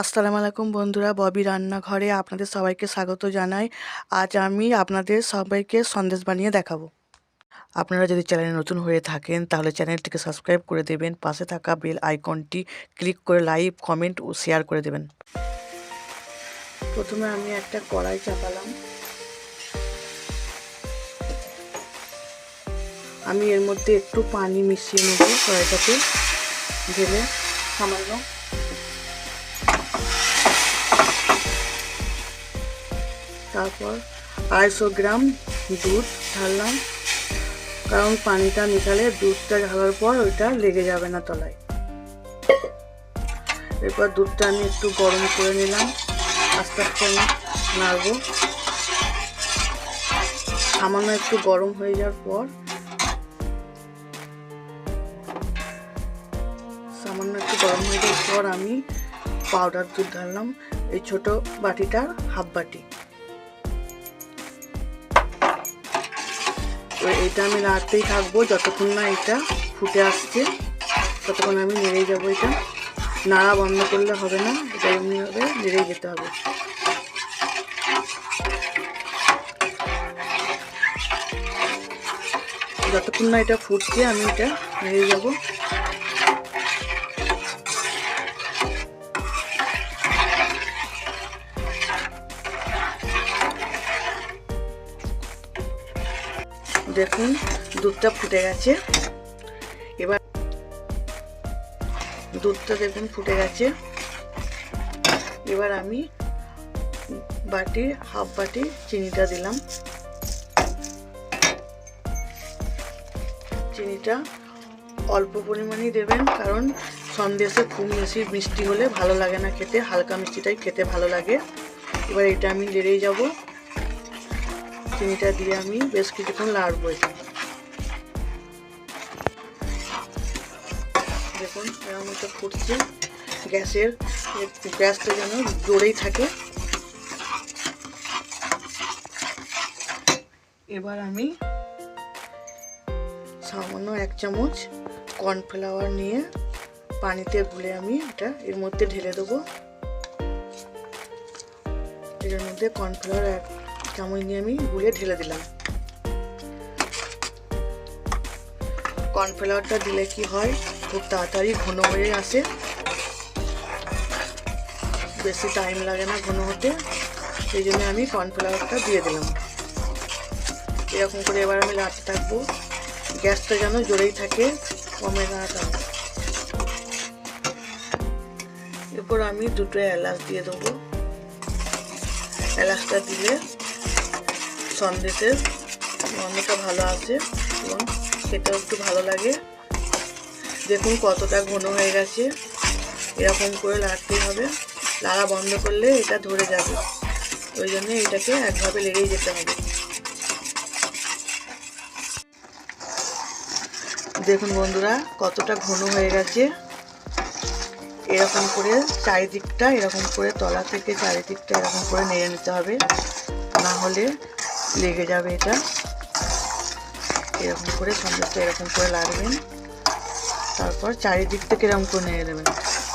আসসালামু আলাইকুম বন্ধুরা, ববি রান্নাঘরে আপনাদের সবাইকে স্বাগত জানাই। আজ আমি আপনাদের সবাইকে সন্দেশ বানিয়ে দেখাবো। আপনারা যদি চ্যানেলে নতুন হয়ে থাকেন তাহলে চ্যানেলটিকে সাবস্ক্রাইব করে দেবেন, পাশে থাকা বেল আইকনটি ক্লিক করে লাইক, কমেন্ট ও শেয়ার করে দেবেন। প্রথমে আমি একটা কড়াই চাপালাম। আমি এর মধ্যে একটু পানি মিশিয়ে নেব কড়াইটাতে ঢেলে সামান্য। তারপর 250 গ্রাম দুধ ঢাললাম, কারণ পানিটা মিশালে দুধটা ঢালার পর ওইটা লেগে যাবে না তলায়। এরপর দুধটা আমি একটু গরম করে নিলাম, আস্তে আস্তে আমি নাড়বো। সামান্য একটু গরম হয়ে যাওয়ার পর আমি পাউডার দুধ ঢাললাম, এই ছোট বাটিটার হাফ বাটি। এটা আমি নাড়তেই থাকবো যতক্ষণ না এটা ফুটে আসছে, ততক্ষণ আমি নেড়েই যাবো। এটা নাড়া বন্ধ করলে হবে না, এটা এমনিভাবে নেড়েই যেতে হবে। যতক্ষণ না এটা ফুটছে আমি এটা নেড়ে যাবো। দেখুন দুধটা ফুটে গেছে। এবার দুধটা দেখুন ফুটে গেছে। এবার আমি বাটির হাফ বাটি চিনিটা দিলাম। চিনিটা অল্প পরিমাণেই দেবেন, কারণ সন্দেশে খুব বেশি মিষ্টি হলে ভালো লাগে না খেতে, হালকা মিষ্টিটাই খেতে ভালো লাগে। এবার এটা আমি নেড়েই যাব। চিনিটা দিয়ে আমি বেশ কিছুক্ষণ নাড়বো। এটা দেখুন এরকম এটা ফুটছে। গ্যাসটা যেন জোরেই থাকে। এবার আমি সামান্য 1 চামচ কর্নফ্লাওয়ার নিয়ে পানিতে গুলে আমি এটা এর মধ্যে ঢেলে দেবো। এর মধ্যে কর্নফ্লাওয়ার 1 চামচ নিয়ে আমি গুলে ঢেলে দিলাম। কর্নফ্লাওয়ারটা দিলে কি হয়, খুব তাড়াতাড়ি ঘন হয়ে আসে, বেশি টাইম লাগে না ঘন হতে। সেই জন্য আমি কর্নফ্লাওয়ারটা দিয়ে দিলাম। এরকম করে এবার আমি নাড়তে থাকবো। গ্যাসটা যেন জোরেই থাকে, কমে না থাকে। এরপর আমি 2টো এলাচ দিয়ে দেবো। এলাচটা দিলে সন্দেশের গন্ধটা ভালো আসে এবং খেতেও একটু ভালো লাগে। দেখুন কতটা ঘন হয়ে গেছে। এরকম করে নাড়তেই হবে, নাড়া বন্ধ করলে এটা ধরে যাবে। ওই জন্য এটাকে একভাবে লেগেই যেতে হবে। দেখুন বন্ধুরা কতটা ঘন হয়ে গেছে। এরকম করে চারিদিকটা এরকম করে তলা থেকে চারিদিকটা এরকম করে নেড়ে নিতে হবে, না হলে লেগে যাবে। এটা এরকম করে সন্দেশটা এরকম করে লাগবেন, তারপর চারিদিক থেকে এরকম করে নেড়ে নেবেন।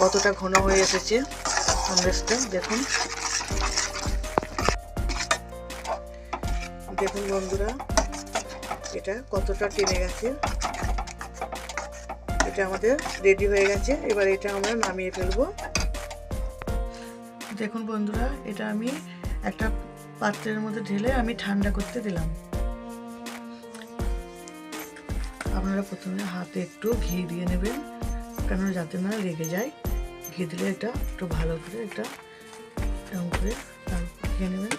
কতটা ঘন হয়ে এসেছে সন্দেশটা দেখুন। দেখুন বন্ধুরা এটা কতটা টেনে গেছে। এটা আমাদের রেডি হয়ে গেছে। এবার এটা আমরা নামিয়ে ফেলবো। দেখুন বন্ধুরা এটা আমি একটা পাত্রের মধ্যে ঢেলে আমি ঠান্ডা করতে দিলাম। আপনারা প্রথমে হাতে একটু ঘি দিয়ে নেবেন, কেন যাতে না লেগে যায়। ঘি দিলে এটা একটু ভালো করে এটা এরকম করে মেখে নেবেন।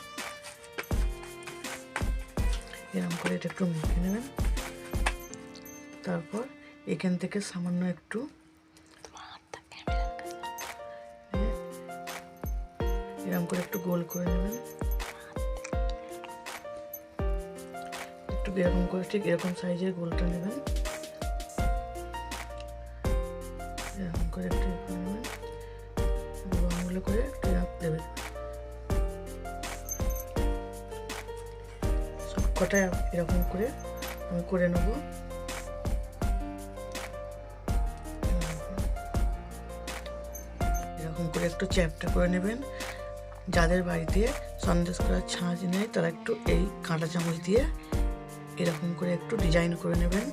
এরকম করে এটা একটু মেখে নেবেন। তারপর এখান থেকে সামান্য একটু এরকম করে একটু গোল করে নেবেন। একটু এরকম করে ঠিক এরকম সাইজের গোলটা নেবেন। এরকম করে একটু নেবেন, আঙুলে করে একটু দেবেন। সব কটা এরকম করে আমি করে নেব। এরকম করে একটু চ্যাপটা করে নেবেন। যাদের বাড়িতে সন্দেশ করার ছাঁচ নেই তারা একটু এই কাঁটা চামচ দিয়ে এরকম করে একটু ডিজাইন করে নেবেন,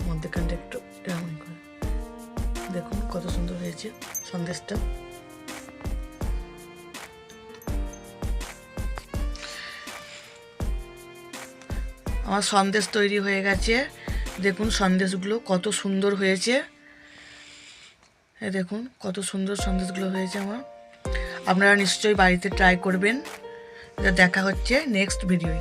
মধ্যখানটা একটু এরকম করে। দেখুন কত সুন্দর হয়েছে সন্দেশটা। আমার সন্দেশ তৈরি হয়ে গেছে। দেখুন সন্দেশগুলো কত সুন্দর হয়েছে, দেখুন কত সুন্দর সন্দেশগুলো হয়েছে আমার। আপনারা নিশ্চয়ই বাড়িতে ট্রাই করবেন। দেখা হচ্ছে নেক্সট ভিডিওয়।